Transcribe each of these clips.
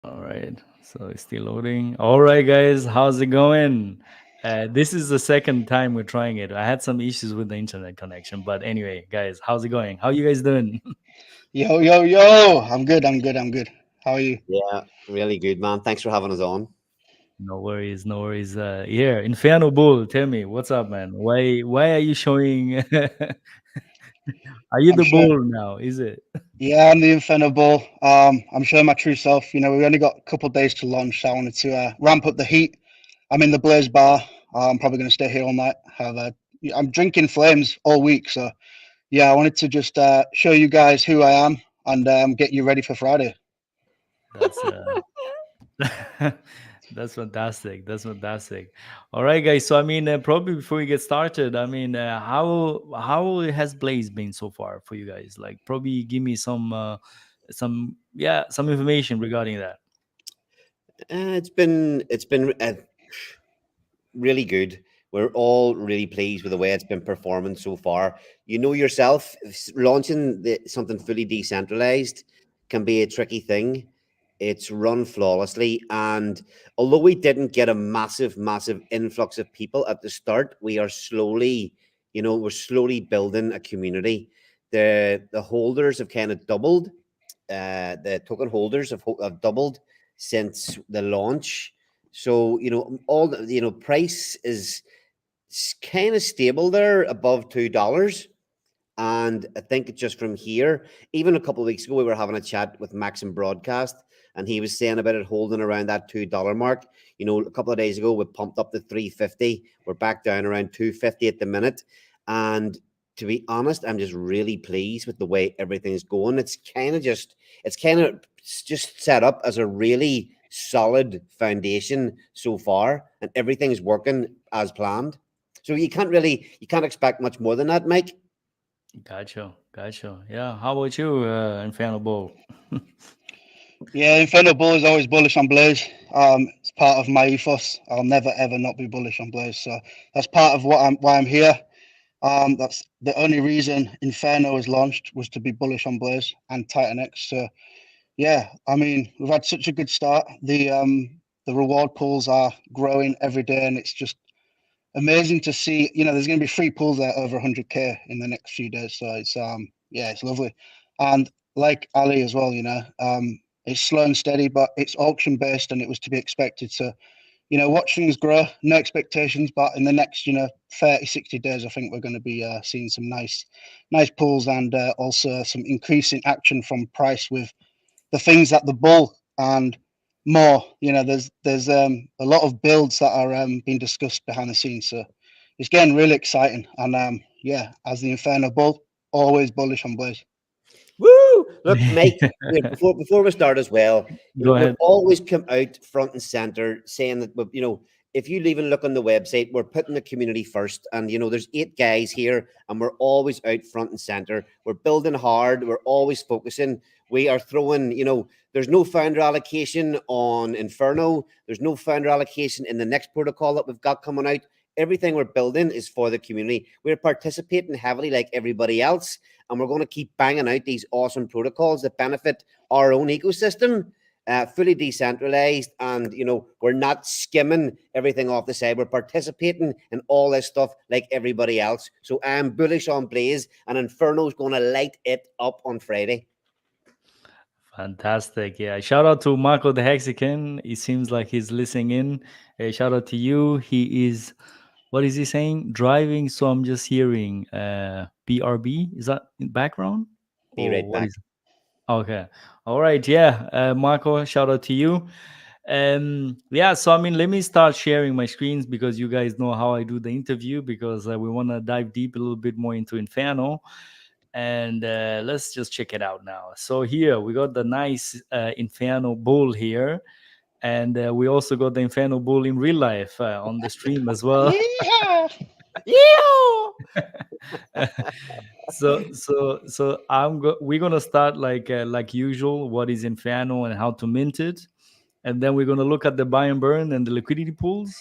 All right, so it's still loading. All right, guys, how's it going? This is the second time we're trying it. I had some issues with the internet connection, but anyway, guys, how's it going? How you guys doing? Yo, yo, yo. I'm good. I'm good. I'm good. How are you? Yeah, really good, man. Thanks for having us on. No worries, no worries. Here, Inferno Bull, tell me what's up, man. Why are you showing? Are you I'm the sure. bull now? Is it? Yeah, I'm the Inferno Bull. I'm showing my true self. We only got a couple of days to launch, so I wanted to ramp up the heat. I'm in the Blaze Bar. I'm probably going to stay here all night. I'm drinking flames all week, so yeah, I wanted to just show you guys who I am and get you ready for Friday. That's that's fantastic. That's fantastic. All right, guys. So I mean, probably before we get started, I mean, how has Blaze been so far for you guys? Like, probably give me some information regarding that. It's been really good. We're all really pleased with the way it's been performing so far. You know yourself, launching something fully decentralized can be a tricky thing. It's run flawlessly, and although we didn't get a massive influx of people at the start, we are slowly, we're slowly building a community. The holders have kind of doubled. The token holders have doubled since the launch. So all the price is kind of stable there above $2. And I think just from here, even a couple of weeks ago, we were having a chat with Max in Broadcast, and he was saying about it holding around that $2 mark. A couple of days ago, we pumped up to 350. We're back down around 250 at the minute. And to be honest, I'm just really pleased with the way everything's going. It's kind of just set up as a really solid foundation so far, and everything's working as planned. So you can't expect much more than that, Mike. Gotcha, gotcha. Yeah. How about you, Inferno Bull? Yeah, Inferno Bull is always bullish on Blaze. It's part of my ethos. I'll never ever not be bullish on Blaze. So that's part of why I'm here. That's the only reason Inferno was launched was to be bullish on Blaze and TitanX. So yeah, I mean we've had such a good start. The reward pools are growing every day, and it's just amazing to see. There's going to be free pools there over 100K in the next few days. So yeah, it's lovely. And like Ali as well, it's slow and steady, but it's auction based, and it was to be expected. So watch things grow. No expectations, but in the next 30, 60 days, I think we're going to be seeing some nice pulls, and also some increasing action from price with the things that the bull and more. There's a lot of builds that are being discussed behind the scenes. So it's getting really exciting. And yeah, as the Inferno bull, always bullish on Blaze. Woo! Look, Mike, before we start as well, Go we've ahead. always come out front and center saying that, if you even look on the website, we're putting the community first. And, there's 8 guys here, and we're always out front and center. We're building hard. We're always focusing. We are throwing, there's no founder allocation on Inferno. There's no founder allocation in the next protocol that we've got coming out. Everything we're building is for the community. We're participating heavily like everybody else, and we're going to keep banging out these awesome protocols that benefit our own ecosystem, fully decentralized. And we're not skimming everything off the side. We're participating in all this stuff like everybody else. So I'm bullish on Blaze, and Inferno's going to light it up on Friday. Fantastic. Yeah. Shout out to Marco the Hexican. It seems like he's listening in. Shout out to you. He is, what is he saying? Driving. So I'm just hearing BRB. Is that in background? Be Or right what back. is it? Okay. All right. Yeah. Marco, shout out to you. Yeah. So, I mean, let me start sharing my screens because you guys know how I do the interview because we want to dive deep a little bit more into Inferno, and let's just check it out now. So here we got the nice Inferno bull here, and we also got the Inferno bull in real life on the stream as well. Yeah. Yeah. So we're gonna start like usual. What is Inferno and how to mint it, and then we're gonna look at the buy and burn and the liquidity pools,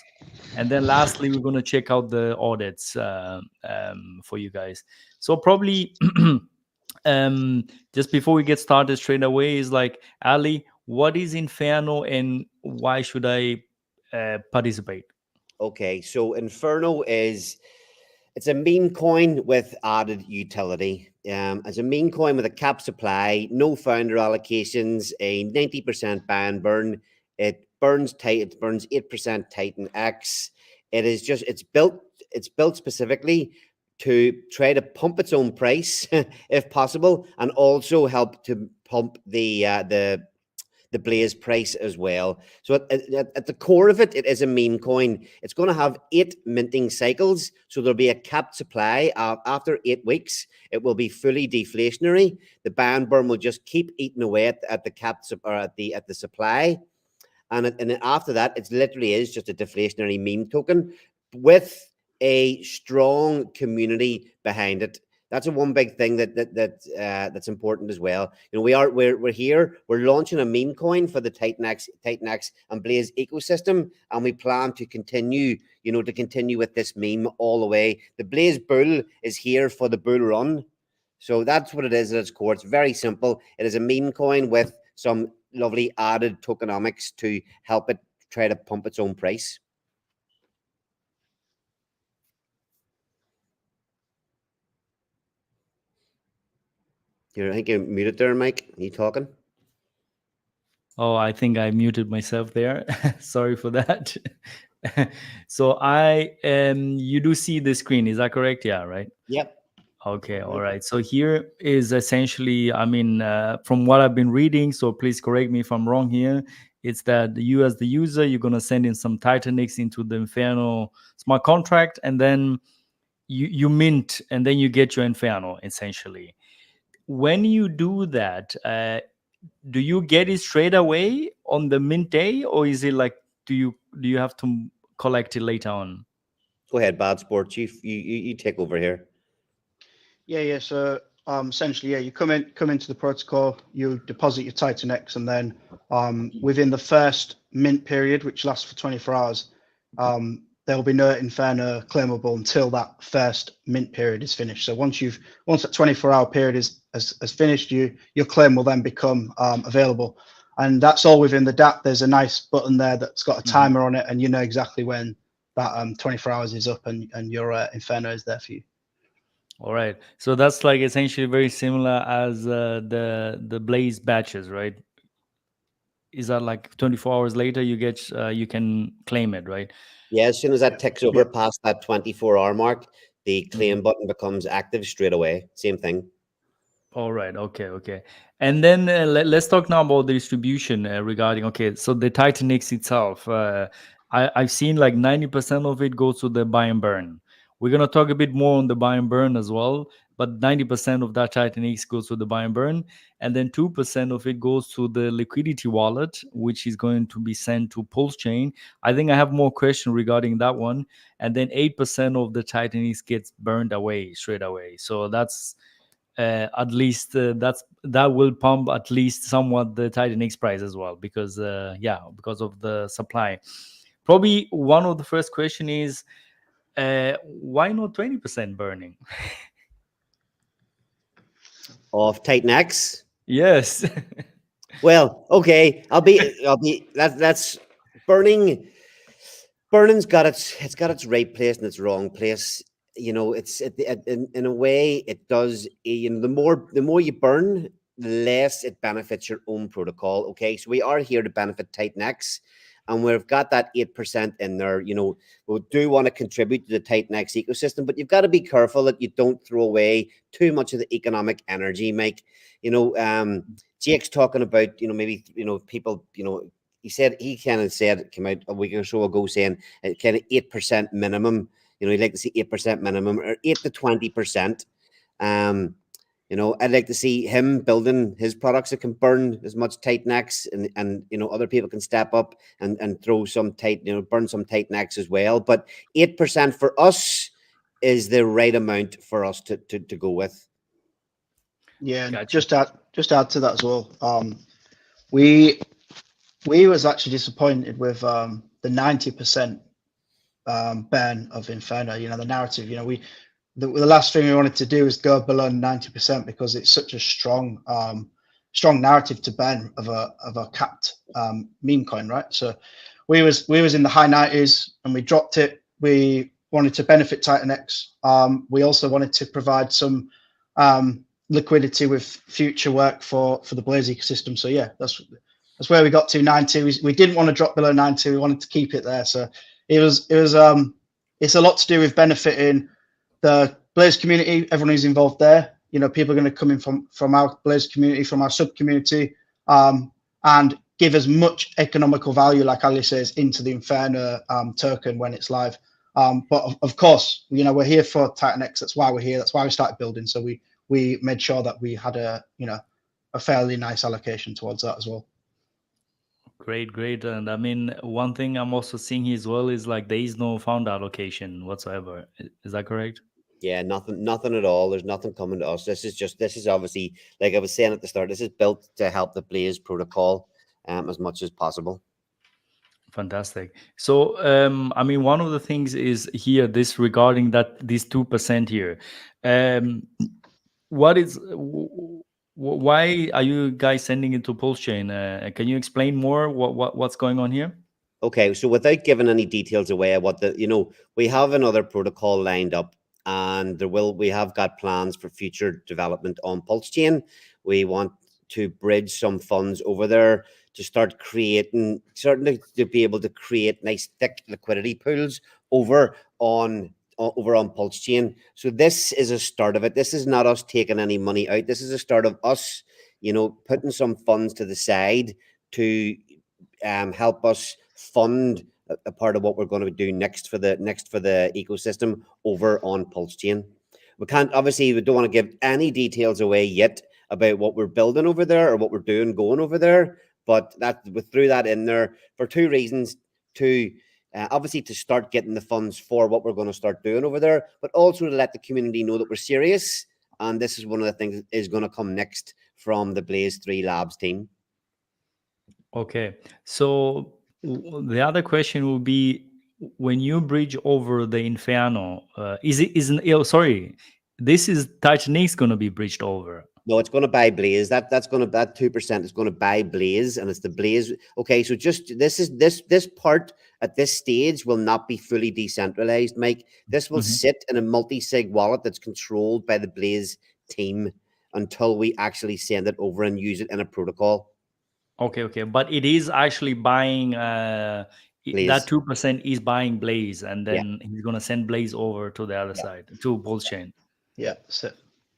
and then lastly we're gonna check out the audits for you guys. So probably just before we get started straight away is like, Ali, what is Inferno and why should I participate? Okay, so Inferno it's a meme coin with added utility. It's a meme coin with a cap supply, no founder allocations, a 90% buy and burn. It burns tight. It burns 8% TitanX. It's built specifically to try to pump its own price if possible, and also help to pump the Blaze price as well. So at the core of it, it is a meme coin. It's going to have 8 minting cycles. So there'll be a capped supply. After 8 weeks, it will be fully deflationary. The buy and burn will just keep eating away at the capped or at the supply. And then after that, it literally is just a deflationary meme token with a strong community behind it. That's a one big thing that's important as well. You know, we're here. We're launching a meme coin for the TitanX and Blaze ecosystem, and we plan to continue. You know, to continue with this meme all the way. The Blaze bull is here for the bull run, so that's what it is at its core. It's very simple. It is a meme coin with some lovely added tokenomics to help it try to pump its own price. I think you're muted there, Mike. Are you talking? Oh, I think I muted myself there. Sorry for that. So you do see the screen, is that correct? Yeah, right? Yep. Okay, all right. So here is essentially, I mean, from what I've been reading, so please correct me if I'm wrong here, it's that you as the user, you're going to send in some TitanX into the Inferno smart contract, and then you mint, and then you get your Inferno, essentially. When you do that, do you get it straight away on the mint day, or is it like, do you have to collect it later on? Go ahead, Bad Sports. You take over here. Yeah. So essentially, yeah, you come into the protocol, you deposit your TitanX, and then within the first mint period, which lasts for 24 hours, there will be no Inferno claimable until that first mint period is finished. So once that 24-hour period has finished, your claim will then become available, and that's all within the DApp. There's a nice button there that's got a timer on it, and you know exactly when that 24 hours is up, and your Inferno is there for you. All right. So that's like essentially very similar as the Blaze batches, right? Is that like 24 hours later you can claim it, right? Yeah, as soon as that ticks over past that 24-hour mark, the claim button becomes active straight away. Same thing. All right. Okay. And then let's talk now about the distribution regarding, okay, so the TitanX itself. I've seen like 90% of it goes to the buy and burn. We're going to talk a bit more on the buy and burn as well, but 90% of that TitanX goes to the buy and burn. And then 2% of it goes to the liquidity wallet, which is going to be sent to Pulse Chain. I think I have more questions regarding that one. And then 8% of the TitanX gets burned away straight away. So that's at least that will pump at least somewhat the TitanX price as well, because because of the supply. Probably one of the first question is why not 20% burning? Of TitanX? Yes. Well, okay. That's burning. Burning's got its right place and its wrong place. You know, in a way it does. You know, the more you burn, the less it benefits your own protocol. Okay, so we are here to benefit TitanX, and we've got that 8% in there. You know, we do want to contribute to the TitanX ecosystem, but you've got to be careful that you don't throw away too much of the economic energy, Mike. You know, Jake's talking about, you know, maybe, you know, people, you know, he kind of said, came out a week or so ago saying kind of 8% minimum. You know, he'd like to see 8% minimum, or 8 to 20%. You know, I'd like to see him building his products that can burn as much TitanX, and you know, other people can step up and throw some burn some TitanX as well. But 8% for us is the right amount for us to go with. Yeah, Gotcha. just add to that as well. We was actually disappointed with the 90% burn of Inferno. You know, the narrative. You know, the last thing we wanted to do is go below 90% because it's such a strong strong narrative to Ben of a capped meme coin, right? So we was in the high 90s and we dropped it. We wanted to benefit TitanX. We also wanted to provide some liquidity with future work for the Blaze ecosystem. So yeah, that's where we got to 90. We didn't want to drop below 90. We wanted to keep it there. So it's a lot to do with benefiting the Blaze community, everyone who's involved there. You know, people are going to come in from our Blaze community, from our sub community, and give as much economical value, like Ali says, into the Inferno token when it's live. But of course, you know, we're here for TitanX. That's why we're here. That's why we started building. So we made sure that we had a fairly nice allocation towards that as well. Great. And I mean, one thing I'm also seeing here as well is like there is no fund allocation whatsoever. Is that correct? Yeah, nothing at all. There's nothing coming to us. This is obviously, like I was saying at the start, this is built to help the Blaze protocol as much as possible. Fantastic. So, I mean, one of the things is here, this regarding this 2% here. Why are you guys sending it to Pulse Chain? Can you explain more what's going on here? Okay, so without giving any details away, we have another protocol lined up, and we have got plans for future development on Pulse Chain. We want to bridge some funds over there to start creating, certainly to be able to create nice thick liquidity pools over on Pulse Chain. So this is a start of it. This is not us taking any money out. This is a start of us, putting some funds to the side to help us fund a part of what we're going to do next for the ecosystem over on Pulse Chain. We don't want to give any details away yet about what we're building over there or what we're doing going over there, but we threw that in there for two reasons: obviously to start getting the funds for what we're going to start doing over there, but also to let the community know that we're serious, and this is one of the things that is going to come next from the Blaze 3 Labs team. Okay, so the other question will be, when you bridge over the Inferno, this is TitanX going to be bridged over? No, it's going to buy Blaze. That 2% is going to buy Blaze, and it's the Blaze. Okay, so just this part at this stage will not be fully decentralized, Mike. This will sit in a multi-sig wallet that's controlled by the Blaze team until we actually send it over and use it in a protocol. Okay, but it is actually buying that 2% is buying Blaze, and then he's gonna send Blaze over to the other side, to Pulse Chain. Yeah, that's it.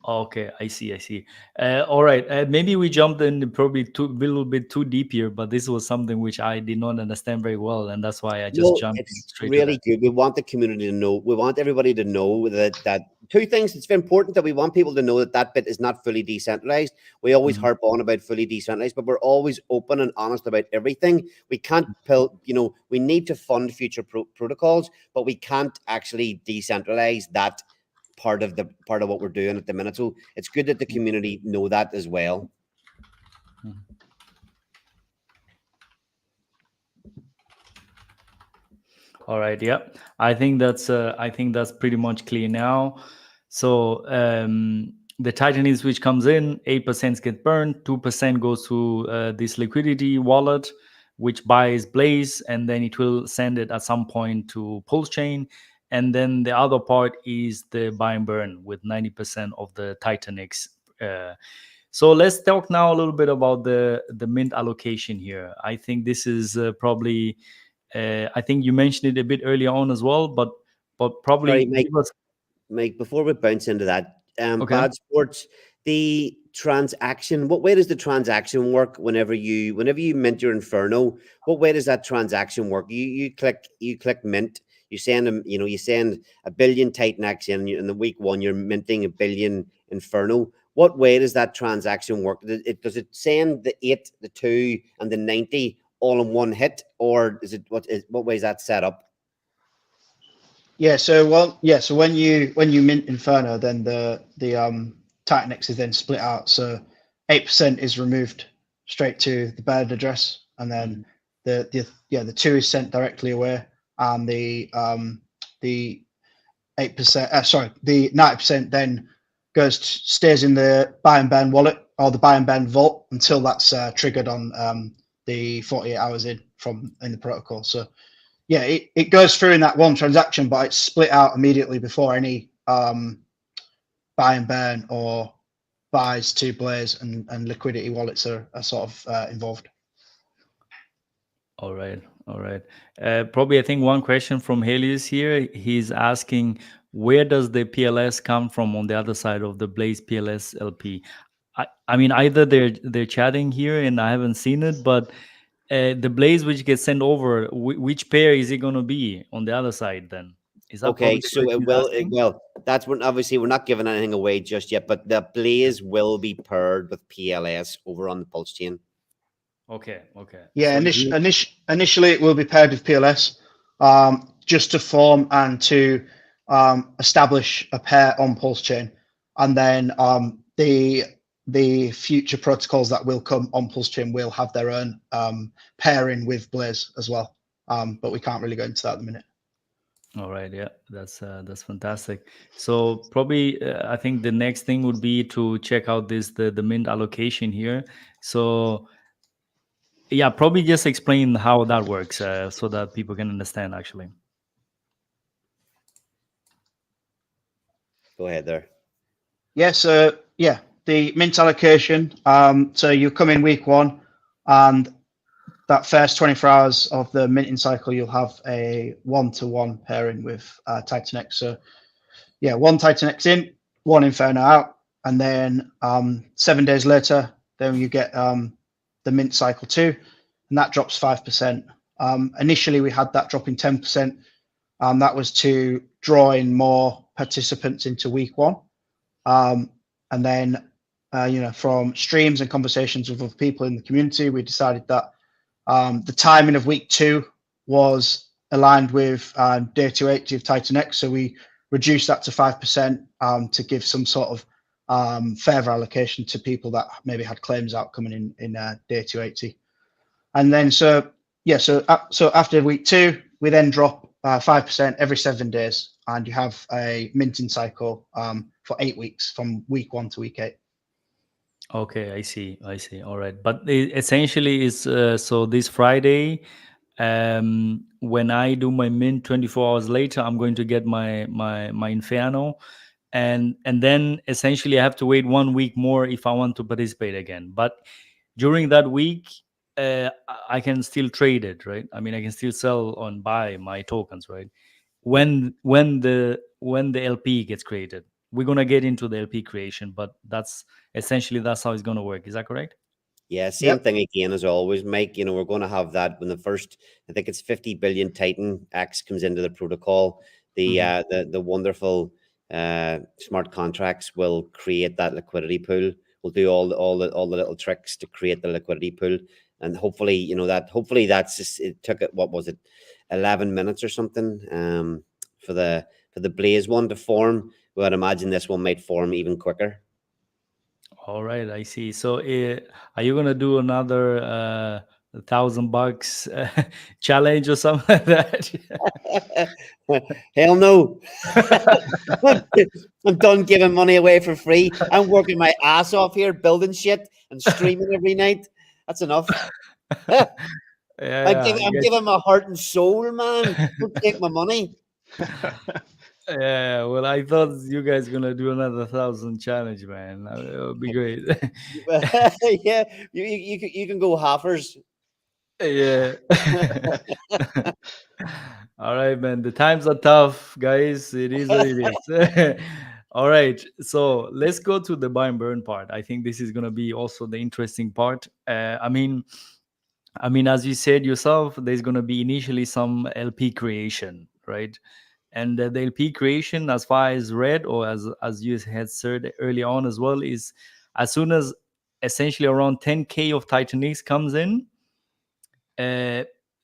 Okay, I see. All right, maybe we jumped in probably a little bit too deep here, but this was something which I did not understand very well, and that's why I just jumped straight to that. Really good. We want the community to know. We want everybody to know that two things. It's important that we want people to know that bit is not fully decentralized. We always harp on about fully decentralized, but we're always open and honest about everything. We can't we need to fund future protocols, but we can't actually decentralize that part of what we're doing at the minute. So it's good that the community know that as well. All right, yeah, I think that's pretty much clear now. So the TitanX which comes in, 8% get burned, 2% goes to this liquidity wallet, which buys Blaze, and then it will send it at some point to Pulse Chain. And then the other part is the buy and burn with 90% of the TitanX. So let's talk now a little bit about the mint allocation here. I think this is probably, I think you mentioned it a bit earlier on as well, but probably... Sorry, Mike, before we bounce into that, Bad Sports, the transaction, what way does the transaction work whenever you mint your Inferno? What way does that transaction work? You click mint. You send them, you send 1 billion TitanX in the week one, you're minting 1 billion Inferno. What way does that transaction work? Does it send the 8, the 2, and the 90 all in one hit, or is it what way is that set up? Yeah, so when you mint Inferno, then the TitanX is then split out. So 8% is removed straight to the bad address, and then the 2 is sent directly away. And the 8%, the 90% then stays in the buy and burn wallet or the buy and burn vault, until that's triggered on the 48 hours in the protocol. So yeah, it goes through in that one transaction, but it's split out immediately before any buy and burn or buys to Blaze and liquidity wallets are sort of involved. All right. Probably, I think one question from Helios here. He's asking, where does the PLS come from on the other side of the Blaze PLS LP? I mean, either they're chatting here and I haven't seen it, but the Blaze which gets sent over, which pair is it going to be on the other side then? Is that Okay, probably the so question he's asking? well, that's when obviously we're not giving anything away just yet, but the Blaze will be paired with PLS over on the Pulse chain. Okay. Yeah, So initially it will be paired with PLS, just to form and to establish a pair on Pulse chain, and then the future protocols that will come on Pulse chain will have their own pairing with Blaze as well. But we can't really go into that at the minute. All right, yeah, that's fantastic. So probably I think the next thing would be to check out the mint allocation here. So yeah, probably just explain how that works so that people can understand actually. Go ahead there. Yeah, so yeah, the mint allocation. So you come in week 1, and that first 24 hours of the minting cycle, you'll have a 1-to-1 pairing with TitanX. So yeah, 1 TitanX in, 1 Inferno out, and then 7 days later, then you get the mint cycle 2, and that drops 5%. Initially, we had that dropping 10%. That was to draw in more participants into week 1. And then, from streams and conversations with other people in the community, we decided that the timing of week 2 was aligned with day 280 of TitanX. So we reduced that to 5% to give some sort of further allocation to people that maybe had claims out coming in day 280. And then, so after week 2, we then drop 5% every 7 days, and you have a minting cycle for 8 weeks from week 1 to week 8. Okay, I see. All right, but essentially is so this Friday, when I do my mint 24 hours later, I'm going to get my Inferno, and then essentially I have to wait 1 week more if I want to participate again. But during that week, I can still trade it, right? I mean, I can still sell and buy my tokens, right? When the LP gets created, we're gonna get into the LP creation, but that's how it's gonna work. Is that correct? Yeah, same thing again as always, Mike. We're going to have that when the first, I think it's 50 billion TitanX comes into the protocol. The wonderful smart contracts will create that liquidity pool. We'll do all the little tricks to create the liquidity pool, and hopefully, that's just, it took it, what was it, 11 minutes or something for the Blaze one to form. Well, I'd imagine this one might form even quicker. All right, I see. So, are you gonna do another $1,000 challenge or something like that? Hell no! I'm done giving money away for free. I'm working my ass off here, building shit and streaming every night. That's enough. I'm giving my heart and soul, man. Don't take my money. Yeah, well, I thought you guys gonna do another 1,000 challenge, man. It would be great. Yeah, you can go halfers. Yeah. All right, man. The times are tough, guys. It is what it is. All right. So let's go to the buy and burn part. I think this is gonna be also the interesting part. I mean, as you said yourself, there's gonna be initially some LP creation, right? And the LP creation, as far as read, or as you had said early on as well, is as soon as essentially around 10K of TitanX comes in,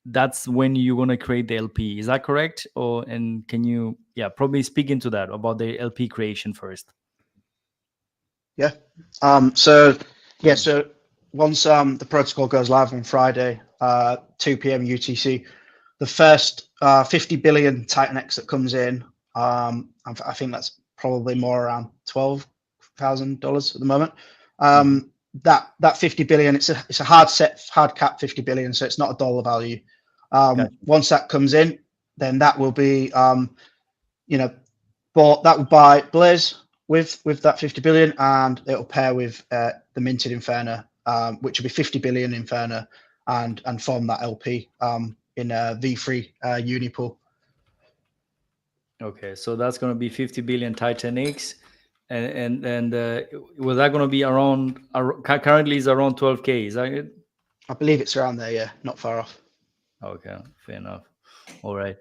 that's when you're going to create the LP. Is that correct? And can you probably speak into that about the LP creation first? Yeah. So once the protocol goes live on Friday, 2 p.m. UTC, the first 50 billion TitanX that comes in, I think that's probably more around $12,000 at the moment. that 50 billion, it's a hard cap 50 billion, so it's not a dollar value. Gotcha. Once that comes in, then that will be bought. That will buy Blaze with that 50 billion, and it'll pair with the minted Inferno, which will be 50 billion Inferno, and form that LP in a V3 Unipool. Okay, so that's going to be 50 billion TitanX, and was that going to be around? Currently, is around 12K. Is that it? I believe it's around there. Yeah, not far off. Okay, fair enough. All right.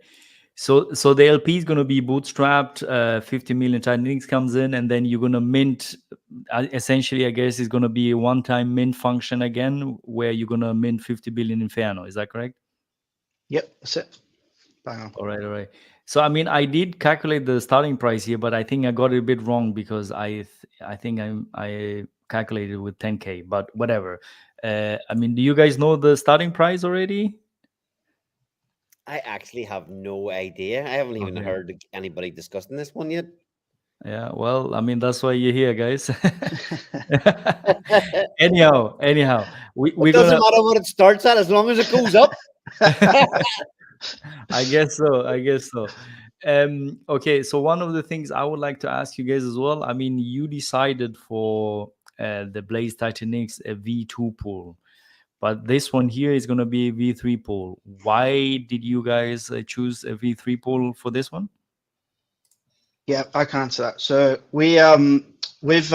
So the LP is going to be bootstrapped. 50 million TitanX comes in, and then you're going to mint. Essentially, I guess it's going to be a one-time mint function again, where you're going to mint 50 billion Inferno. Is that correct? Yep, that's it. Bang on. All right. So I mean, I did calculate the starting price here, but I think I got it a bit wrong because I think I calculated with 10K. But whatever. I mean, do you guys know the starting price already? I actually have no idea. I haven't even Okay. heard anybody discussing this one yet. Yeah, well, I mean, that's why you're here, guys. anyhow, we're It doesn't gonna. matter what it starts at as long as it goes up. I guess so. Okay, so one of the things I would like to ask you guys as well. I mean, you decided for the Blaze TitanX a V2 pool, but this one here is going to be a V3 pool. Why did you guys choose a V3 pool for this one? Yeah, I can answer that. So we with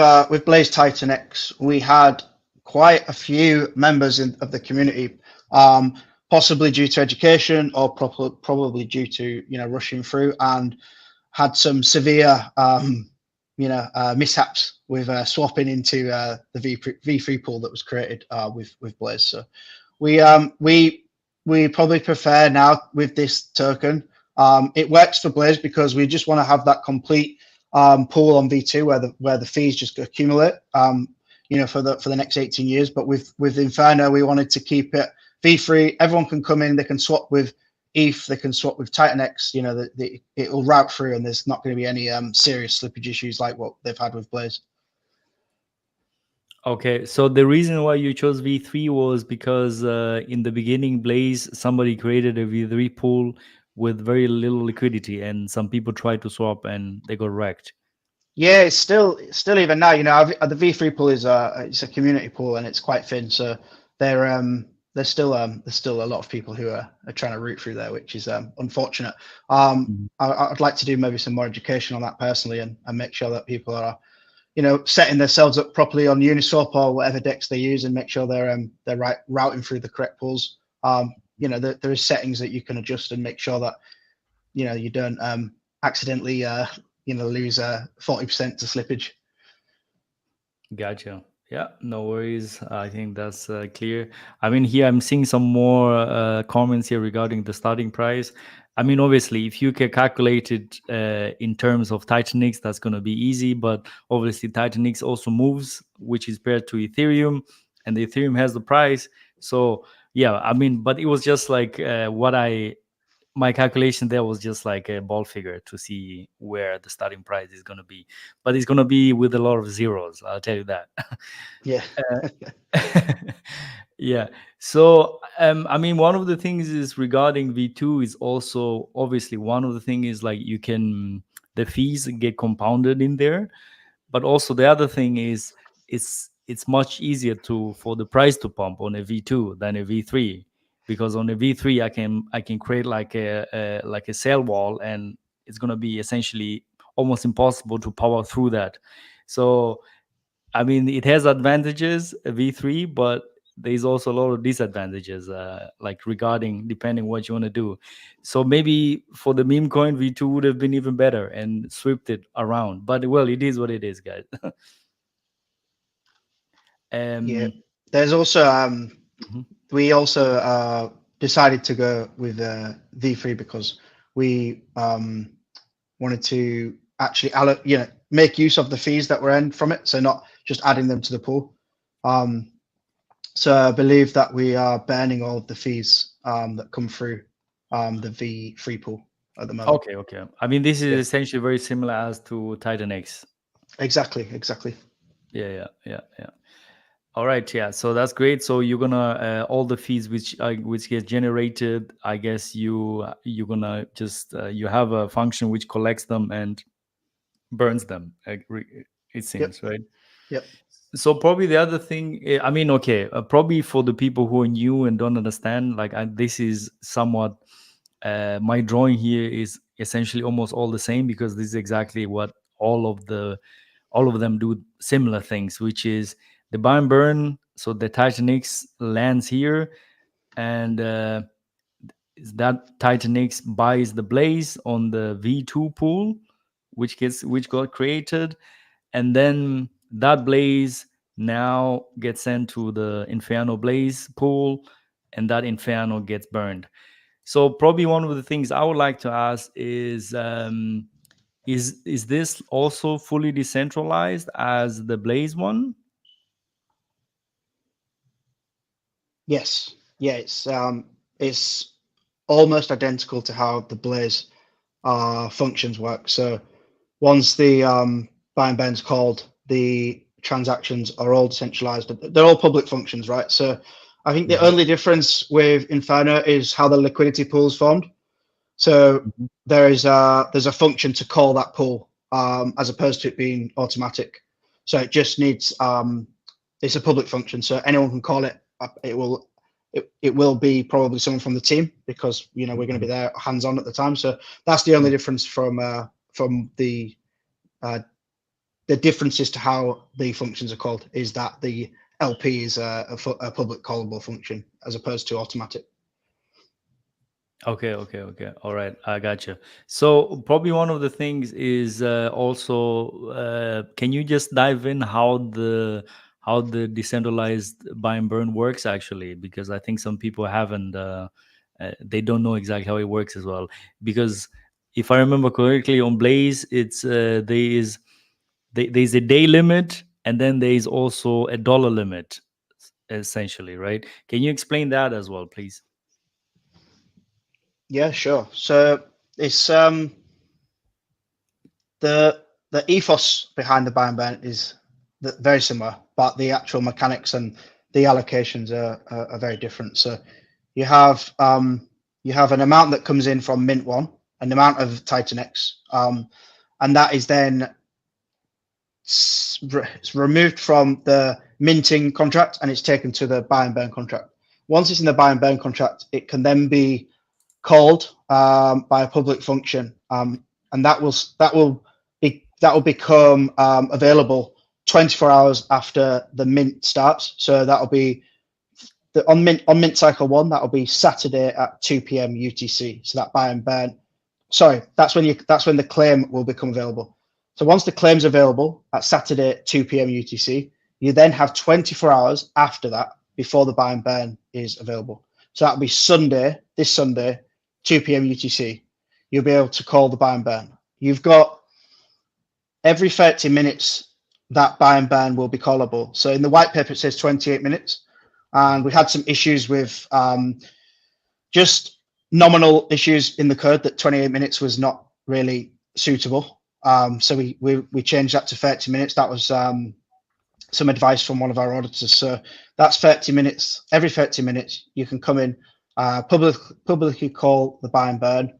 Blaze TitanX, we had quite a few members of the community, possibly due to education or probably due to rushing through, and had some severe mishaps with swapping into the V3 pool that was created with Blaze. So we probably prefer now with this token. It works for Blaze because we just want to have that complete pool on V2 where the fees just accumulate, for the next 18 years. But with Inferno, we wanted to keep it V3. Everyone can come in, they can swap with ETH, they can swap with TitanX. It will route through, and there's not going to be any serious slippage issues like what they've had with Blaze. Okay, so the reason why you chose V3 was because in the beginning, Blaze, somebody created a V3 pool with very little liquidity, and some people tried to swap and they got wrecked. Yeah, it's still even now. The V3 pool is it's a community pool, and it's quite thin. So there's still a lot of people who are trying to root through there, which is unfortunate. I'd like to do maybe some more education on that personally, and make sure that people are setting themselves up properly on Uniswap or whatever DEX they use, and make sure they're routing through the correct pools. There is settings that you can adjust and make sure that you don't accidentally lose 40% to slippage. Gotcha. Yeah, no worries. I think that's clear. I mean, here I'm seeing some more comments here regarding the starting price. I mean, obviously, if you can calculate it in terms of TitanX, that's going to be easy. But obviously, TitanX also moves, which is paired to Ethereum, and the Ethereum has the price. So yeah, I mean, but it was just like my calculation there was just like a ball figure to see where the starting price is going to be, but it's going to be with a lot of zeros, I'll tell you that. Yeah. Yeah, so I mean, one of the things is regarding V2 is also obviously one of the things is like the fees get compounded in there, but also the other thing is it's much easier for the price to pump on a V2 than a V3, because on a V3 I can create like a sell wall, and it's going to be essentially almost impossible to power through that. So I mean, it has advantages, a V3, but there's also a lot of disadvantages, like regarding depending what you want to do. So maybe for the meme coin, V2 would have been even better and swept it around. But well, it is what it is, guys. Yeah. There's also we also decided to go with V3 because we wanted to actually make use of the fees that were earned from it, so not just adding them to the pool. So I believe that we are burning all of the fees that come through the V3 pool at the moment. Okay. I mean, this is essentially very similar as to TitanX. Exactly. Yeah. All right, yeah. So that's great. So you're gonna all the fees which get generated, I guess you're gonna just you have a function which collects them and burns them. It Yep. seems, right? Yep. So probably the other thing, I mean, okay, probably for the people who are new and don't understand, like this is somewhat my drawing here is essentially almost all the same, because this is exactly what all of them do similar things, which is the buy and burn. So the TitanX lands here, and that TitanX buys the blaze on the V2 pool, which got created, and then that blaze now gets sent to the Inferno blaze pool, and that Inferno gets burned. So probably one of the things I would like to ask is this also fully decentralized as the blaze one? Yes. Yeah. It's almost identical to how the Blaze functions work. So once the buy and burn's called, the transactions are all decentralized. They're all public functions, right? So I think the only difference with Inferno is how the liquidity pool is formed. So there's a function to call that pool as opposed to it being automatic. So it just needs it's a public function, so anyone can call it. It will be probably someone from the team, because we're going to be there hands on at the time. So that's the only difference from the differences to how the functions are called, is that the LP is a public callable function as opposed to automatic. Okay. All right, I got you. So probably one of the things is also can you just dive in how the decentralized buy and burn works actually? Because I think some people haven't they don't know exactly how it works as well. Because if I remember correctly, on Blaze, it's there's a day limit, and then there is also a dollar limit, essentially, right? Can you explain that as well, please? Yeah, sure. So it's the ethos behind the buy and burn is very similar, but the actual mechanics and the allocations are very different. So you have an amount that comes in from mint one, an amount of TitanX, and that is then it's removed from the minting contract and it's taken to the buy and burn contract. Once it's in the buy and burn contract, it can then be called by a public function, and that will become available 24 hours after the mint starts. So that'll be on mint cycle 1. That'll be Saturday at 2 p.m. UTC. So that buy and burn. Sorry, that's when the claim will become available. So once the claim's available at Saturday at 2 p.m. UTC, you then have 24 hours after that before the buy and burn is available. So that'll be this Sunday, 2 p.m. UTC. You'll be able to call the buy and burn. You've got every 30 minutes that buy and burn will be callable. So in the white paper, it says 28 minutes. And we had some issues with just nominal issues in the code that 28 minutes was not really suitable. So we changed that to 30 minutes. That was some advice from one of our auditors. So that's 30 minutes. Every 30 minutes, you can come in, publicly call the buy and burn.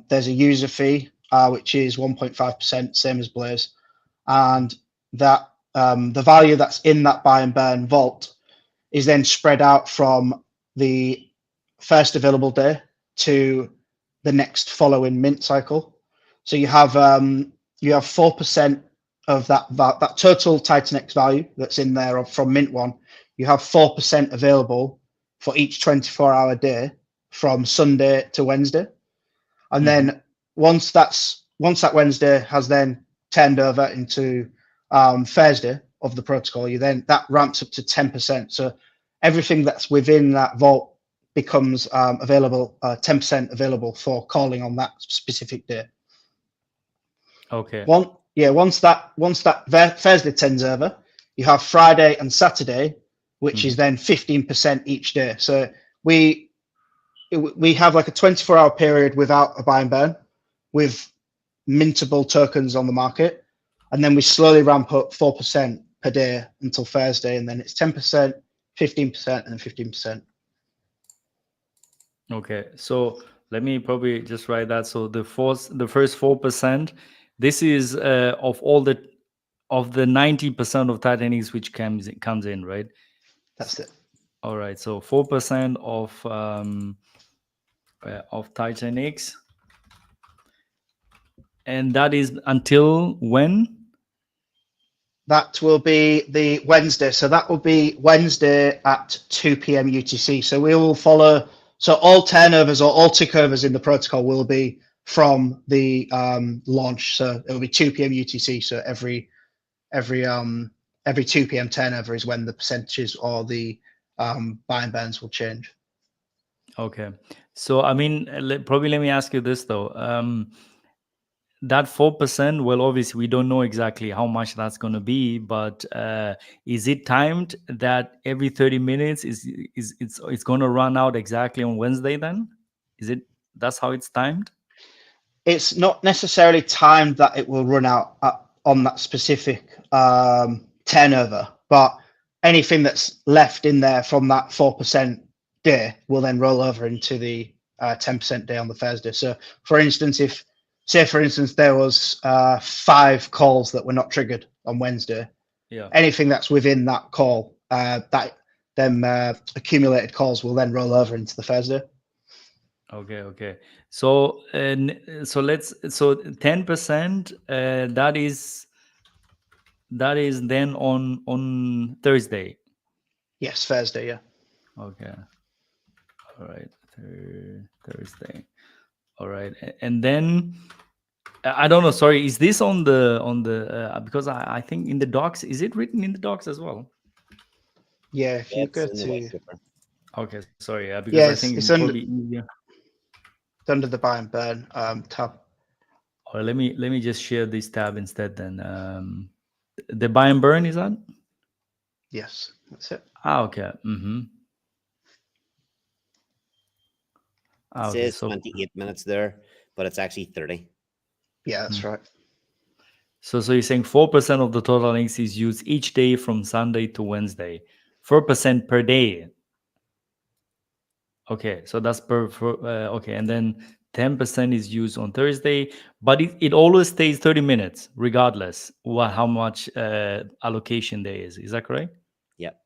There's a user fee, which is 1.5%, same as Blaze. And that the value that's in that buy and burn vault is then spread out from the first available day to the next following mint cycle. So you have 4% of that total TitanX value that's in there from mint 1. You have 4% available for each 24-hour day from Sunday to Wednesday. And then once that Wednesday has then turned over into Thursday of the protocol, that ramps up to 10%. So everything that's within that vault becomes available, 10% available for calling on that specific day. Okay. Once that Thursday turns over, you have Friday and Saturday, which is then 15% each day. So we have like a 24-hour period without a buy and burn, with mintable tokens on the market, and then we slowly ramp up 4% per day until Thursday, and then it's 10%, 15%, and 15%. Okay, so let me probably just write that. So the first 4%, this is of the 90% of TitanX which comes in, right? That's it. All right, so 4% of TitanX, and that is until when? That will be the Wednesday. So that will be Wednesday at 2 p.m. UTC. So we will follow. So all turnovers or all tickovers in the protocol will be from the launch. So it will be 2 p.m. UTC. So every 2 p.m. turnover is when the percentages or the buy and burns will change. Okay, so I mean, probably let me ask you this though. That 4%, well, obviously we don't know exactly how much that's going to be, but is it timed that every 30 minutes it's going to run out exactly on Wednesday? Then that's how it's timed? It's not necessarily timed that it will run out on that specific turnover, but anything that's left in there from that 4% day will then roll over into the 10% day on the Thursday. So for instance, for instance, there was 5 calls that were not triggered on Wednesday. Yeah. Anything that's within that call, accumulated calls will then roll over into the Thursday. Okay. So 10%, that is then on Thursday. Yes, Thursday, yeah. Okay. All right. Thursday. All right. And then I don't know. Sorry, is this on the because I think in the docs, is it written in the docs as well? Yeah, if you go to. Okay, sorry. Because yeah, I think it's probably easier. It's under the buy and burn tab. Or let me just share this tab instead then. The buy and burn, is that? Yes, that's it. Okay. It says 28 minutes there, but it's actually 30. Yeah, that's right. So you're saying 4% of the total links is used each day from Sunday to Wednesday. 4% per day. Okay, so that's okay, and then 10% is used on Thursday, but it always stays 30 minutes regardless how much allocation there is. Is that correct? Yep.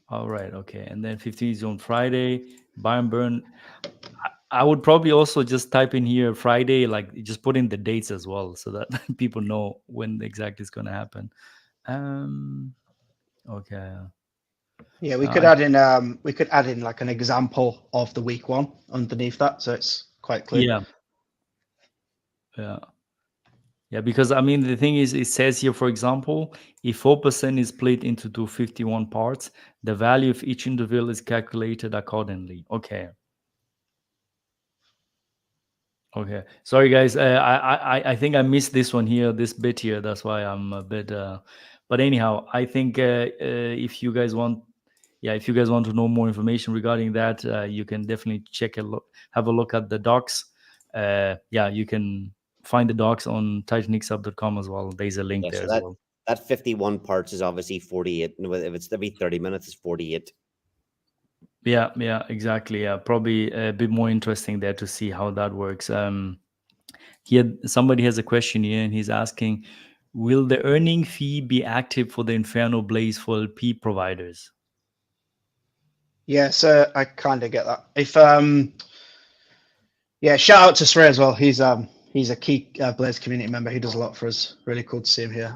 All right, okay, and then 15 is on Friday. Buy and burn. I would probably also just type in here Friday, like just put in the dates as well, so that people know when exactly it's going to happen. Okay. Yeah, we could add in like an example of the week one underneath that, so it's quite clear. Yeah, because I mean the thing is, it says here, for example, if 4% is split into 251 parts, the value of each individual is calculated accordingly. Okay. Sorry guys, I think I missed this one here, this bit here. That's why I'm a bit. But anyhow, I think if you guys want to know more information regarding that, you can definitely have a look at the docs. You can find the docs on titanxhub.com as well. There's a link there as well. That 51 parts is obviously 48. If it's every 30 minutes, it's 48. Yeah, exactly. Yeah, probably a bit more interesting there to see how that works. Here, somebody has a question here, and he's asking, will the earning fee be active for the Inferno Blaze for LP providers? Yeah, so I kind of get that. If shout out to Sray as well. He's a key Blaze community member. He does a lot for us. Really cool to see him here.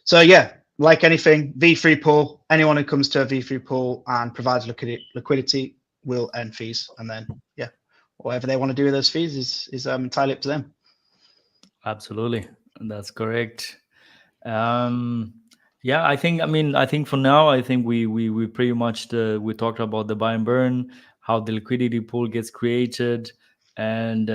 So yeah, like anything, V3 pool, anyone who comes to a V3 pool and provides liquidity will earn fees, and then whatever they want to do with those fees is entirely up to them. Absolutely, that's correct. I think for now, I think we pretty much we talked about the buy and burn, how the liquidity pool gets created, and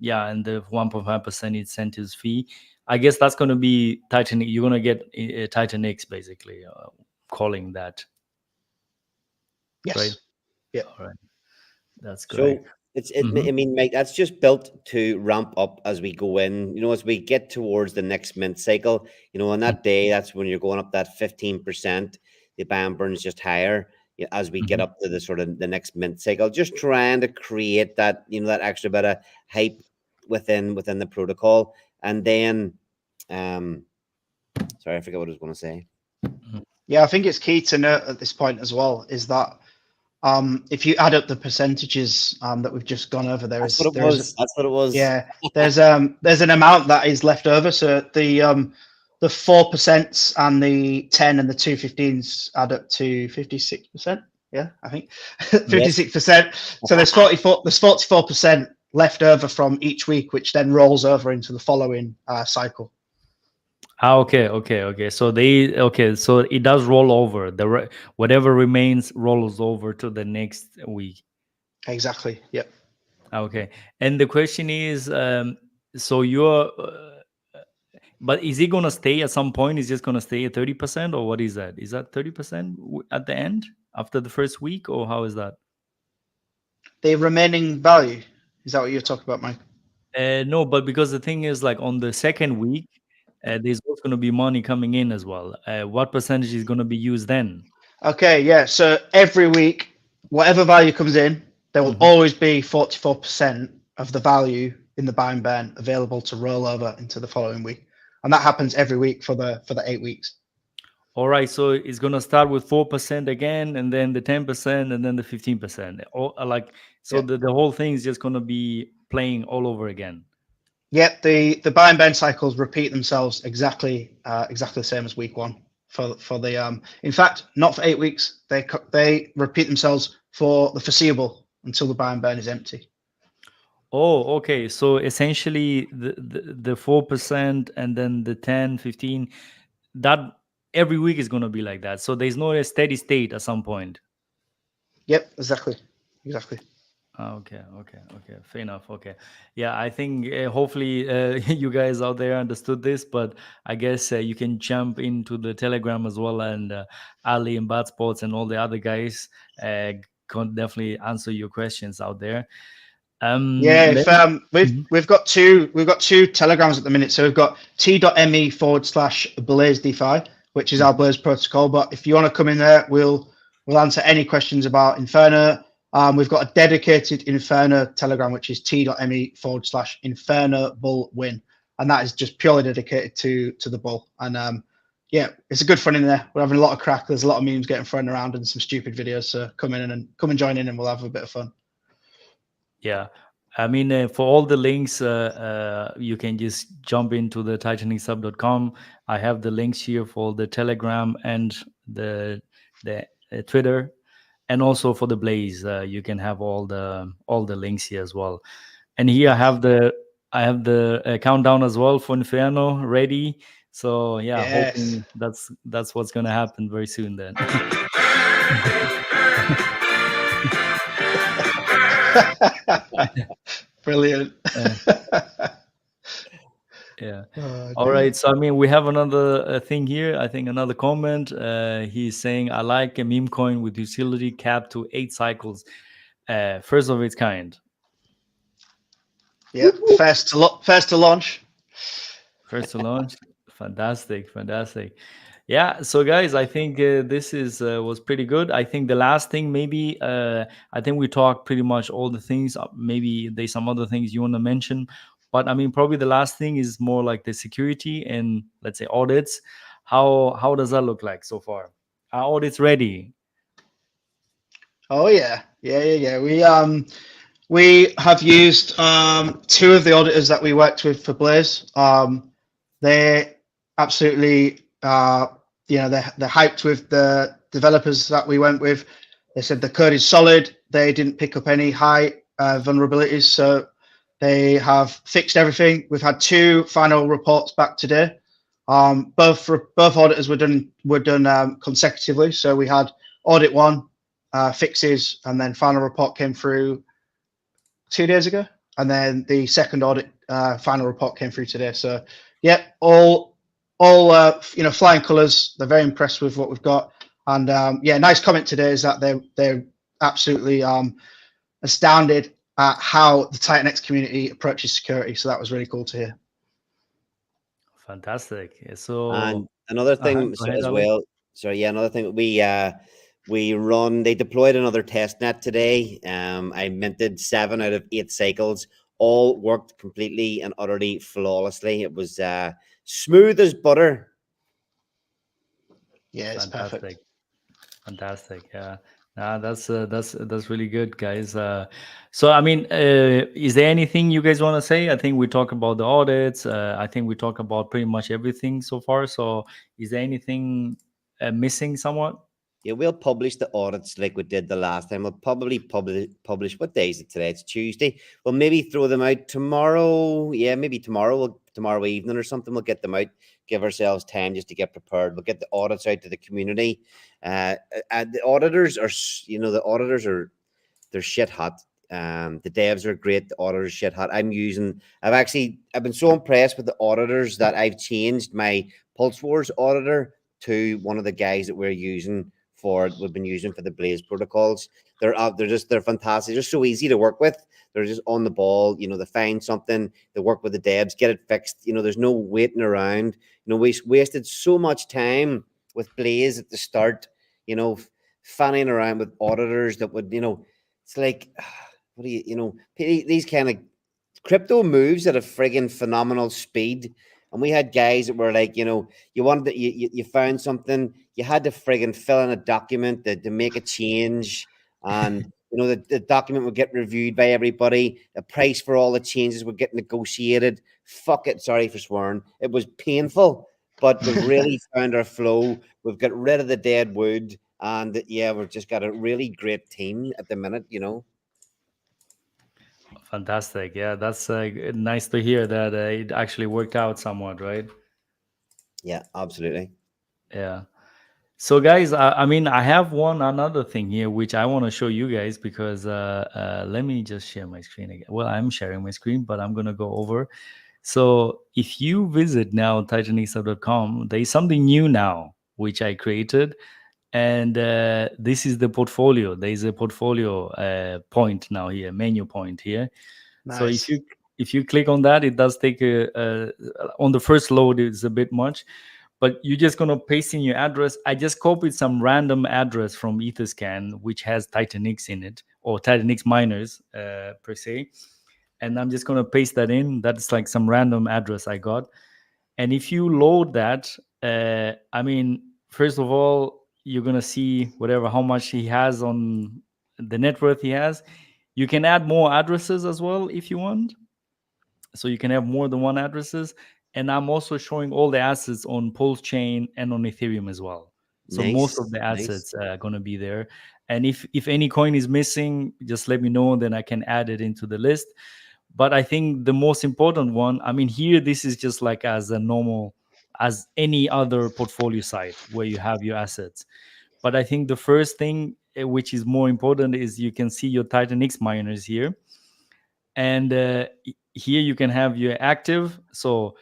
and the 1.5% incentives fee. I guess that's going to be Titan. You're going to get a TitanX basically, calling that. Yes. Right. Yeah. All right. That's correct. I mean, Mike, that's just built to ramp up as we go in. As we get towards the next mint cycle. On that day, that's when you're going up that 15%. The buy and burn's just higher as we get up to the sort of the next mint cycle. Just trying to create that that extra bit of hype within the protocol, and then sorry, I forgot what I was going to say. Yeah, I think it's key to note at this point as well is that if you add up the percentages that we've just gone over, that's what it was. Yeah, there's an amount that is left over. So the 4% and the 10 and the 215s add up to 56%. Yeah, I think 56%. So there's 44% left over from each week, which then rolls over into the following cycle. Okay. So so it does roll over. Whatever remains rolls over to the next week. Exactly. Yep. Okay. And the question is, so but is it going to stay at some point? Is it just going to stay at 30%, or what is that? Is that 30% at the end after the first week, or how is that? The remaining value, is that what you're talking about, Mike? No, but because the thing is, like on the second week, there's also going to be money coming in as well. What percentage is going to be used then? Okay, yeah. So every week, whatever value comes in, there will always be 44% of the value in the buy and burn available to roll over into the following week, and that happens every week for the 8 weeks. All right, so it's going to start with 4% again, and then the 10%, and then the 15%. The whole thing is just going to be playing all over again. Yep, the buy and burn cycles repeat themselves exactly the same as week one for the in fact, not for 8 weeks. They repeat themselves for the foreseeable until the buy and burn is empty. Oh, okay. So essentially the 4% and then the 10, 15, that every week is going to be like that. So there's no steady state at some point. Yep, exactly. Okay. Fair enough. Okay. Yeah, I think hopefully you guys out there understood this, but I guess you can jump into the Telegram as well, and Ali and Bad Sports and all the other guys can definitely answer your questions out there. We've got two Telegrams at the minute. So we've got t.me/Blaze DeFi, which is our Blaze protocol. But if you want to come in there, we'll answer any questions about Inferno. We've got a dedicated Inferno Telegram, which is t.me/Inferno Bull Win, and that is just purely dedicated to the bull. And it's a good fun in there. We're having a lot of crack. There's a lot of memes getting thrown around and some stupid videos. So come and join in, and we'll have a bit of fun. Yeah, I mean, for all the links, you can just jump into the TitanXsub.com. I have the links here for the Telegram and the Twitter, and also for the Blaze. You can have all the links here as well. And here I have the countdown as well for Inferno ready. So hoping that's what's gonna happen very soon then. Brilliant. Yeah. All right. So I mean, we have another thing here. I think another comment. He's saying, "I like a meme coin with utility capped to 8 cycles, first of its kind." Yeah. First to launch. First to launch. Fantastic. Yeah, so guys, I think this was pretty good. I think the last thing, maybe, I think we talked pretty much all the things. Maybe there's some other things you want to mention, but I mean, probably the last thing is more like the security and, let's say, audits. How does that look like so far? Are audits ready? Oh yeah. We have used 2 of the auditors that we worked with for Blaze. They absolutely. They're hyped with the developers that we went with. They said the code is solid. They didn't pick up any high vulnerabilities, so they have fixed everything. We've had 2 final reports back today. Both auditors were done consecutively. So we had audit 1 fixes, and then final report came through 2 days ago, and then the second audit final report came through today. So all flying colors. They're very impressed with what we've got, and nice comment today is that they're absolutely astounded how the TitanX community approaches security. So that was really cool to hear. Fantastic. So And another thing go ahead, as Alex. well. Sorry, yeah, another thing we run. They deployed another test net today. I minted 7 out of 8 cycles. All worked completely and utterly flawlessly. It was smooth as butter. Yeah, it's Fantastic. perfect. Fantastic. Yeah. That's really good, guys. So I mean, is there anything you guys want to say? I think we talked about the audits. I think we talked about pretty much everything so far. So is there anything missing somewhat? Yeah, we'll publish the audits like we did the last time. We'll probably publish what day is it today? It's Tuesday. We'll maybe throw them out tomorrow. Yeah, maybe tomorrow. Tomorrow evening or something. We'll get them out. Give ourselves time just to get prepared. We'll get the audits out to the community. The auditors are, they're shit hot. The devs are great. The auditors shit hot. I've been so impressed with the auditors that I've changed my Pulse Wars auditor to one of the guys that we've been using for the Blaze protocols. They're fantastic. They're so easy to work with. They're just on the ball. They find something, they work with the devs, get it fixed. There's no waiting around. We wasted so much time with Blaze at the start, fanning around with auditors that would, it's like, what do these kind of crypto moves at a friggin' phenomenal speed. And we had guys that were like, you found something, you had to friggin' fill in a document to make a change. And, the document would get reviewed by everybody. The price for all the changes would get negotiated. Fuck it. Sorry for swearing. It was painful, but we've really found our flow. We've got rid of the dead wood. And yeah, we've just got a really great team at the minute, Fantastic. Yeah, that's nice to hear that it actually worked out somewhat, right? Yeah, absolutely. Yeah. So guys, I mean, I have another thing here which I want to show you guys because let me just share my screen again. Well, I'm sharing my screen, but I'm gonna go over. So if you visit now titanx.com, there is something new now which I created, and this is the portfolio. There is a portfolio point now here, menu point here. Nice. So if you click on that, it does take on the first load it's a bit much, but you're just gonna paste in your address. I just copied some random address from Etherscan which has TitanX in it, or TitanX miners per se, and I'm just gonna paste that in. That's like some random address I got. And if you load that, I mean, first of all, you're gonna see how much he has on the net worth he has. You can add more addresses as well if you want, so you can have more than one addresses. And I'm also showing all the assets on Pulse chain and on Ethereum as well. So most of the assets are going to be there. And if any coin is missing, just let me know, then I can add it into the list. But I think the most important one, I mean, here this is just like as any other portfolio site where you have your assets. But I think the first thing which is more important is you can see your TitanX miners here. And here you can have your active. So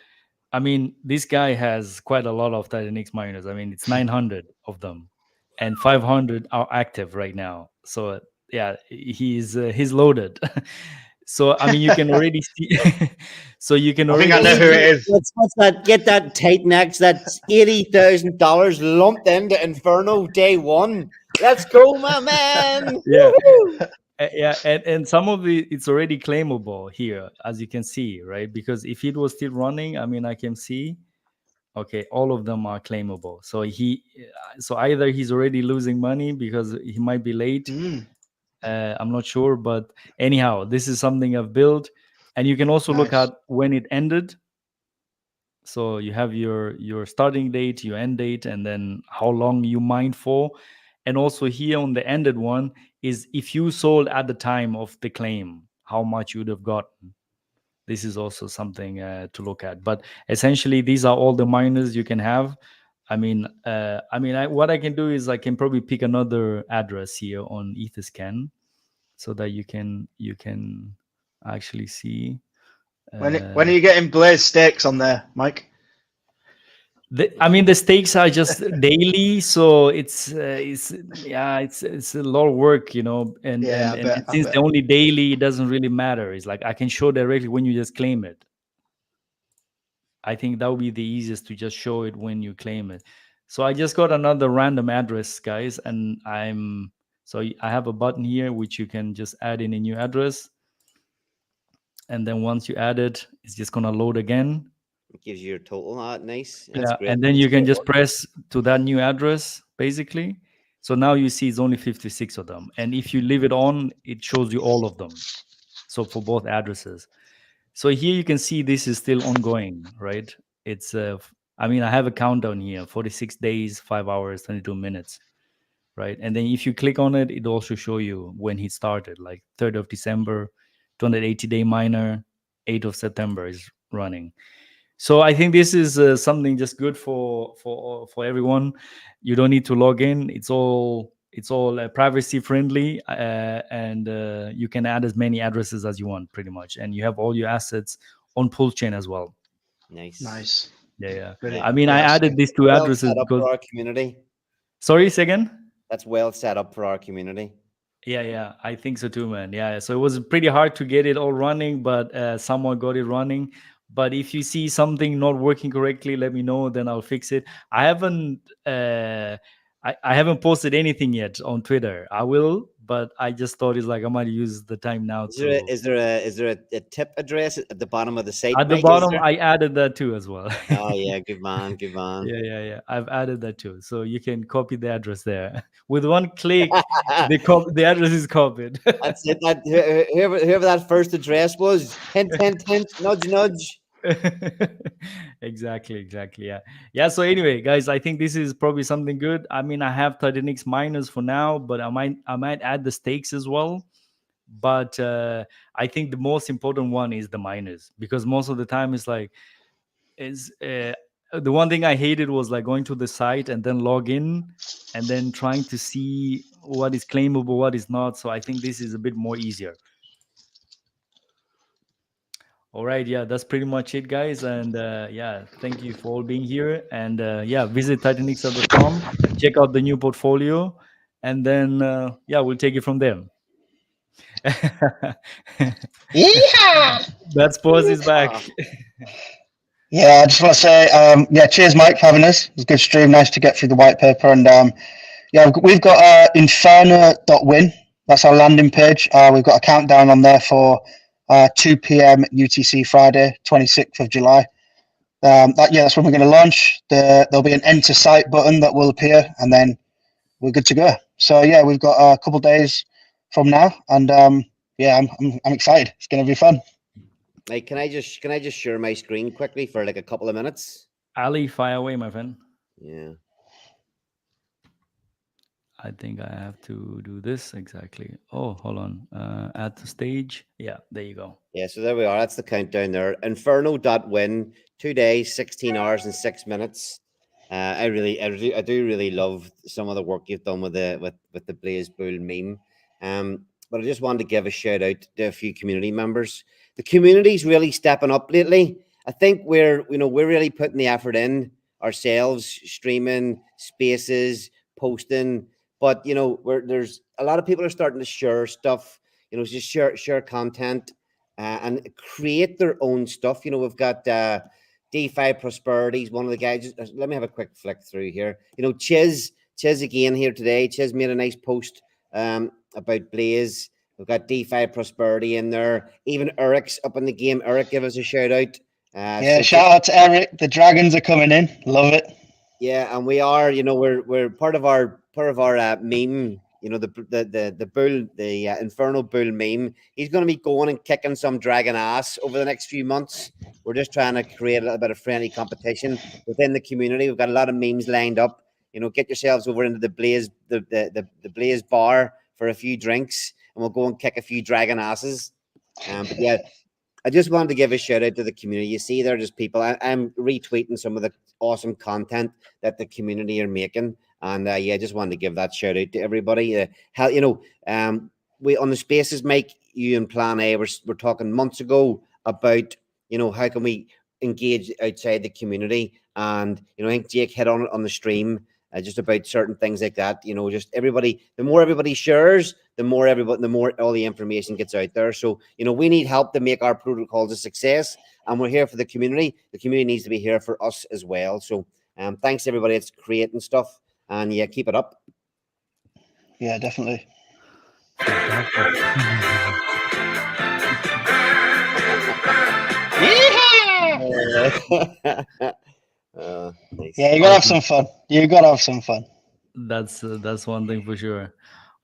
I mean, this guy has quite a lot of TitanX miners. I mean, it's 900 of them, and 500 are active right now. So yeah, he's loaded. So I mean, you can already see. So you can already. I think I know who it is. What's that? Get that TitanX. That's $80,000 lumped into Inferno day one. Let's go, my man. Yeah. Yeah, and some of it's already claimable here, as you can see, right? Because if it was still running, I mean, I can see, okay, all of them are claimable. So so either he's already losing money because he might be late. I'm not sure, but anyhow, this is something I've built, and you can also look at when it ended. So you have your starting date, your end date, and then how long you mined for. And also here on the ended one is if you sold at the time of the claim, how much you would have gotten. This is also something to look at. But essentially, these are all the miners you can have. I mean, what I can do is I can probably pick another address here on Etherscan, so that you can actually see. When are you getting Blaze stakes on there, Mike? I mean, the stakes are just daily, so it's it's a lot of work, you know, and Yeah, and I since bet. they're only daily, it doesn't really matter. It's like I can show directly when you just claim it. I think that would be the easiest to just show it when you claim it. So I just got another random address, guys, and I have a button here which you can just add in a new address, and then once you add it, it's just gonna load again. It gives you your total. Nice. That's Yeah, great. and then That's you can great just work. press to that new address, basically. So now you see it's only 56 of them, and if you leave it on, it shows you all of them. So for both addresses. So here you can see this is still ongoing, right? It's I mean, I have a countdown here: 46 days, 5 hours, 22 minutes, right? And then if you click on it, it also show you when he started, like 3rd of December, 280-day miner, 8th of September is running. So I think this is something just good for everyone. You don't need to log in. It's all privacy friendly, and you can add as many addresses as you want, pretty much. And you have all your assets on pull chain as well. Nice. Nice. Yeah. Really, I mean, I really added awesome. these two Well addresses set up because. for our community. Sorry, say again. That's well set up for our community. Yeah, I think so too, man. Yeah, so it was pretty hard to get it all running, but someone got it running. But if you see something not working correctly, let me know, then I'll fix it. I haven't I haven't posted anything yet on Twitter. I will, but I just thought it's like I might use the time now Is there a, to. is there a is there a tip address at the bottom of the site, At the Mike? Is bottom, there? I added that too as well. Oh yeah, good man, good man. Yeah. I've added that too, so you can copy the address there. With one click, the address is copied. That's it. That whoever that first address was, hint, hint, hint, nudge, nudge. Exactly, yeah. So anyway, guys, I think this is probably something good. I mean, I have TitanX miners for now, but I might add the stakes as well. But I think the most important one is the miners, because most of the time it's like is the one thing I hated was like going to the site and then log in and then trying to see what is claimable, what is not. So I think this is a bit more easier. All right, yeah, that's pretty much it, guys. And yeah, thank you for all being here. And yeah, visit titanx.com, check out the new portfolio, and then yeah, we'll take it from there. Yeah. That pause is back. Yeah, I just want to say, yeah, cheers, Mike, for having us. It was a good stream. Nice to get through the white paper. And yeah, we've got inferno.win. That's our landing page. We've got a countdown on there for 2 p.m. UTC Friday, 26th of July. That's when we're going to launch. There'll be an enter site button that will appear, and then we're good to go. So yeah, we've got a couple days from now, and yeah, I'm excited. It's going to be fun. Mike, can I just share my screen quickly for like a couple of minutes? Ali, fire away, my friend. Yeah. I think I have to do this exactly. Oh, hold on. Add to stage. Yeah, there you go. Yeah, so there we are. That's the countdown there. Inferno.win, 2 days, 16 hours and 6 minutes. I do really love some of the work you've done with the Blaze Bull meme. But I just wanted to give a shout out to a few community members. The community's really stepping up lately. I think we're really putting the effort in ourselves, streaming, spaces, posting. But there's a lot of people are starting to share stuff. Just share content and create their own stuff. We've got DeFi Prosperities. One of the guys. Let me have a quick flick through here. Chiz again here today. Chiz made a nice post about Blaze. We've got DeFi Prosperity in there. Even Eric's up in the game. Eric, give us a shout out. Yeah, so shout out to Eric. The Dragons are coming in. Love it. Yeah, and we are. We're part of our meme. The bull, the Inferno bull meme. He's going to be going and kicking some dragon ass over the next few months. We're just trying to create a little bit of friendly competition within the community. We've got a lot of memes lined up. Get yourselves over into the Blaze, the Blaze bar for a few drinks, and we'll go and kick a few dragon asses. But yeah, I just wanted to give a shout out to the community. You see, they're just people. I'm retweeting some of the awesome content that the community are making, and yeah, I just wanted to give that shout out to everybody. We on the spaces, Mike, you and Plan A, we're talking months ago about how can we engage outside the community. And I think Jake hit on it on the stream, just about certain things like that. Just everybody, the more everybody shares, the more all the information gets out there. So we need help to make our protocols a success, and we're here for the community. The community needs to be here for us as well. So thanks everybody that's creating stuff, and yeah, keep it up. Yeah, definitely. Nice. Yeah, you gotta have some fun. You gotta have some fun. That's one thing for sure.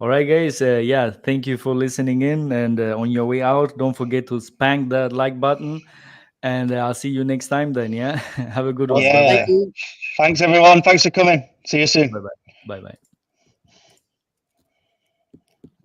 All right, guys. Yeah, thank you for listening in. And on your way out, don't forget to spank that like button. And I'll see you next time then. Yeah. Have a good one. Yeah. Thank you. Thanks, everyone. Thanks for coming. See you soon. Bye bye. Bye bye.